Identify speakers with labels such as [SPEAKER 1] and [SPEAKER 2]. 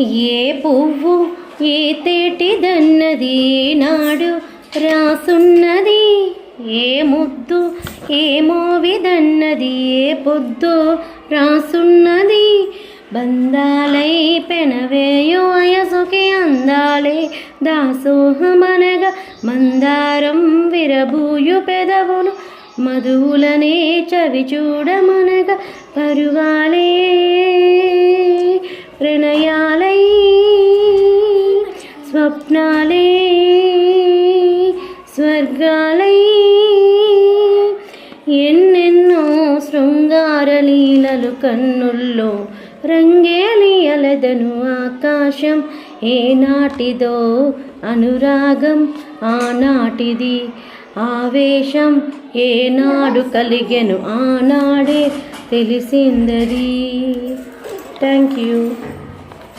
[SPEAKER 1] ఏ పువ్వు ఏ తేటిదన్నది నాడు రాసున్నది, ఏ ముద్దు ఏ మోవిదన్నది ఏ పొద్దు రాసున్నది. బంధాలై పెనవేయు వయసుకి అందాలే దాసోహమనగా, మందారం విరబూయు పెదవులు మధువులనే చవి చూడమనగా, పరువాలే ప్రణయాలై స్వప్నాలే స్వర్గాలై, ఎన్నెన్నో శృంగార లీలలు కన్నుల్లో రంగేలియలదను ఆకాశం. ఏనాటిదో అనురాగం ఆనాటిది ఆవేశం, ఏనాడు కలిగెను ఆనాడే తెలిసిందది. Thank you.